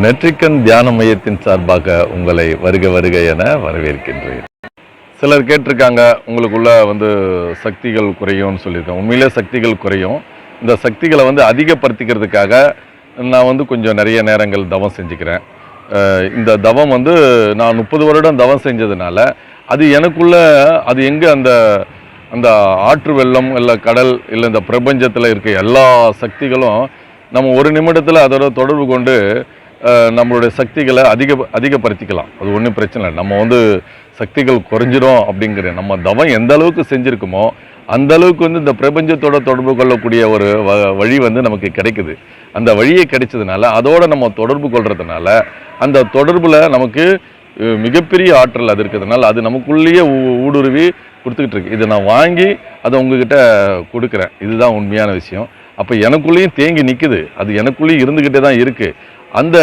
நெற்றிக்கண் தியான மையத்தின் சார்பாக உங்களை வருக வருக என வரவேற்கின்றேன். சிலர் கேட்டிருக்காங்க, உங்களுக்குள்ள சக்திகள் குறையும்னு சொல்லியிருக்காங்க. உண்மையிலே சக்திகள் குறையும். இந்த சக்திகளை அதிகப்படுத்திக்கிறதுக்காக நான் கொஞ்சம் நிறைய நேரங்கள் தவம் செஞ்சுக்கிறேன். இந்த தவம் நான் 30 வருடம் தவம் செஞ்சதுனால அது எனக்குள்ள அது எங்கே அந்த அந்த ஆற்று வெள்ளம் இல்லை கடல் இல்லை இந்த பிரபஞ்சத்தில் இருக்க எல்லா சக்திகளும் நம்ம ஒரு நிமிடத்தில் அதோட தொடர்பு கொண்டு நம்மளுடைய சக்திகளை அதிகப்படுத்திக்கலாம். அது ஒன்றும் பிரச்சனை இல்லை. நம்ம சக்திகள் குறைஞ்சிரும் அப்படிங்கிற நம்ம தவம் எந்த அளவுக்கு செஞ்சுருக்குமோ அந்த அளவுக்கு இந்த பிரபஞ்சத்தோட தொடர்பு கொள்ளக்கூடிய ஒரு வழி நமக்கு கிடைக்குது. அந்த வழியை கிடைச்சதுனால அதோட நம்ம தொடர்பு கொள்றதுனால அந்த தொடர்பில் நமக்கு மிகப்பெரிய ஆற்றல் அது இருக்கிறதுனால அது நமக்குள்ளேயே ஊடுருவி கொடுத்துக்கிட்டு இருக்கு. இதை நான் வாங்கி அதை உங்ககிட்ட கொடுக்குறேன். இதுதான் உண்மையான விஷயம். அப்போ எனக்குள்ளேயும் தேங்கி நிற்குது. அது எனக்குள்ளேயும் இருந்துக்கிட்டே தான் இருக்குது. அந்த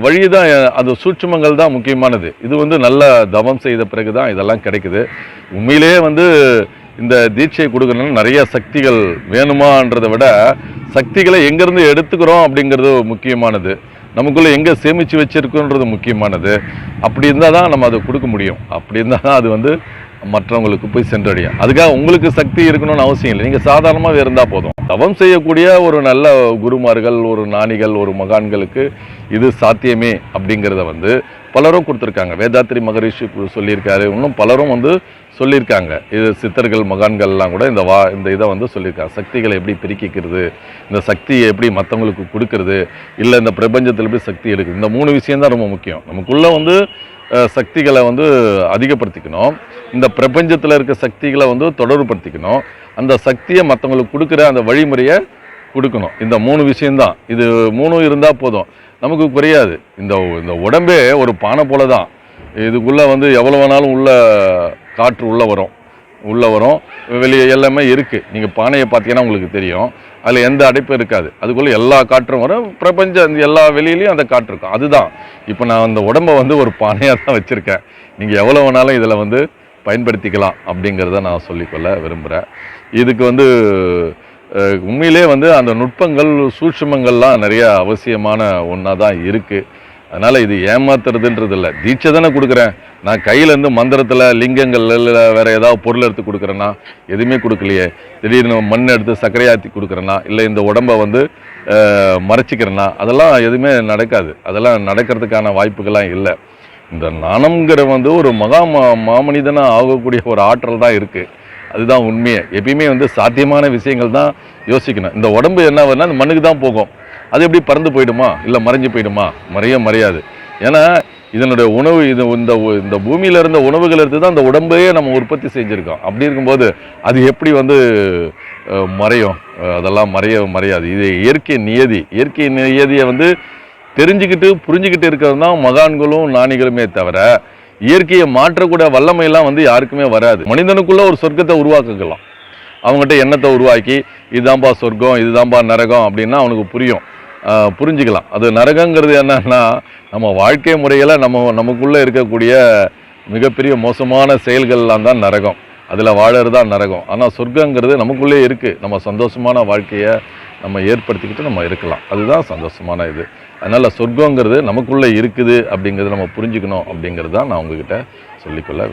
வழி தான், அது சூட்சுமங்கள் தான் முக்கியமானது. இது நல்ல தவம் செய்த பிறகு தான் இதெல்லாம் கிடைக்குது. உண்மையிலேயே இந்த தீட்சையை கொடுக்கணும்னு நிறைய சக்திகள் வேணுமான்றதை விட சக்திகளை எங்கேருந்து எடுத்துக்கிறோம் அப்படிங்கிறது முக்கியமானது. நமக்குள்ளே எங்கே சேமித்து வச்சுருக்குன்றது முக்கியமானது. அப்படி இருந்தால் தான் நம்ம அதை கொடுக்க முடியும். அப்படி இருந்தால் தான் அது மற்றவங்களுக்கு போய் சென்றடையும். அதுக்காக உங்களுக்கு சக்தி இருக்கணும்னு அவசியம் இல்லை. நீங்கள் சாதாரணமாக இருந்தால் போதும். தவம் செய்யக்கூடிய ஒரு நல்ல குருமார்கள், ஒரு ஞானிகள், ஒரு மகான்களுக்கு இது சாத்தியமே அப்படிங்கிறத பலரும் கொடுத்துருக்காங்க. வேதாத்திரி மகரிஷி சொல்லியிருக்காரு. இன்னும் பலரும் சொல்லியிருக்காங்க. இது சித்தர்கள் மகான்கள்லாம் கூட இந்த இதை சொல்லியிருக்காங்க. சக்திகளை எப்படி பிரிக்கிறது, இந்த சக்தியை எப்படி மற்றவங்களுக்கு கொடுக்கறது, இல்லை இந்த பிரபஞ்சத்தில் எப்படி சக்தி எடுக்குது, இந்த 3 விஷயம்தான் ரொம்ப முக்கியம். நமக்குள்ளே சக்திகளை அதிகப்படுத்திக்கணும். இந்த பிரபஞ்சத்தில் இருக்க சக்திகளை தொடர்புபடுத்திக்கணும். அந்த சக்தியை மற்றவங்களுக்கு கொடுக்குற அந்த வழிமுறையை கொடுக்கணும். இந்த 3 விஷயம்தான். இது 3 இருந்தால் போதும், நமக்கு குறையாது. இந்த உடம்பே ஒரு பானை போல தான். இதுக்குள்ளே எவ்வளோ வேணாலும் உள்ள காற்று உள்ளே வரும் வெளியே எல்லாமே இருக்குது. நீங்கள் பானையை பார்த்தீங்கன்னா உங்களுக்கு தெரியும், அதில் எந்த அடைப்பும் இருக்காது. அதுக்குள்ளே எல்லா காற்றும் வரும். பிரபஞ்சம் எல்லா வெளியிலையும் அந்த காற்று இருக்கும். அதுதான் இப்போ நான் அந்த உடம்பை ஒரு பானையாக தான் வச்சுருக்கேன். நீங்கள் எவ்வளோ வேணாலும் இதில் பயன்படுத்திக்கலாம் அப்படிங்கிறத நான் சொல்லிக்கொள்ள விரும்புகிறேன். இதுக்கு உண்மையிலே அந்த நுட்பங்கள் சூட்சுமங்கள்லாம் நிறைய அவசியமான ஒன்றா தான் இருக்குது. அதனால் இது ஏமாத்துறதுன்றது இல்லை. தீட்சை தானே கொடுக்குறேன். நான் கையிலேருந்து மந்திரத்தில் லிங்கங்கள் இல்லை வேறு ஏதாவது பொருள் எடுத்து கொடுக்குறேன்னா எதுவுமே கொடுக்கலையே. திடீர்னு மண் எடுத்து சர்க்கரையாற்றி கொடுக்குறேன்னா இல்லை இந்த உடம்பை மறைச்சிக்கிறேன்னா அதெல்லாம் எதுவுமே நடக்காது. அதெல்லாம் நடக்கிறதுக்கான வாய்ப்புகள்லாம் இல்லை. இந்த நாணம்ங்கிற ஒரு மாமனிதனாக ஆகக்கூடிய ஒரு ஆற்றல் தான் இருக்குது. அதுதான் உண்மையை. எப்பயுமே சாத்தியமான விஷயங்கள் தான் யோசிக்கணும். இந்த உடம்பு என்ன வரும்னா அந்த மண்ணுக்கு தான் போகும். அது எப்படி பறந்து போயிடுமா இல்லை மறைஞ்சு போயிடுமா? மறையாது. ஏன்னா இதனுடைய உணவு இந்த பூமியில் இருந்த உணவுகள் எடுத்து தான் அந்த உடம்பையே நம்ம உற்பத்தி செஞ்சுருக்கோம். அப்படி இருக்கும்போது அது எப்படி மறையும்? அதெல்லாம் மறையாது. இது இயற்கை நியதி. இயற்கை நியதியை தெரிஞ்சுக்கிட்டு புரிஞ்சுக்கிட்டு இருக்கிறது தான் மகான்களும் ஞானிகளுமே தவிர இயற்கையை மாற்றக்கூடிய வல்லமையெல்லாம் யாருக்குமே வராது. மனிதனுக்குள்ள ஒரு சொர்க்கத்தை உருவாக்கலாம். அவங்ககிட்ட எண்ணத்தை உருவாக்கி இதுதான்பா சொர்க்கம், இதுதான்பா நரகம் அப்படின்னா அவனுக்கு புரிஞ்சுக்கலாம். அது நரகங்கிறது என்னன்னா நம்ம வாழ்க்கை முறையில் நமக்குள்ளே இருக்கக்கூடிய மிகப்பெரிய மோசமான செயல்கள்லாம் தான் நரகம். அதில் வாழறது தான் நரகம். ஆனால் சொர்க்கங்கிறது நமக்குள்ளே இருக்குது. நம்ம சந்தோஷமான வாழ்க்கையை நம்ம ஏற்படுத்திக்கிட்டு நம்ம இருக்கலாம். அதுதான் சந்தோஷமான இது. அதனால் சொர்க்கங்கிறது நமக்குள்ளே இருக்குது அப்படிங்கிறது நம்ம புரிஞ்சுக்கணும் அப்படிங்கிறது தான் நான் உங்ககிட்ட சொல்லிக்கொள்ள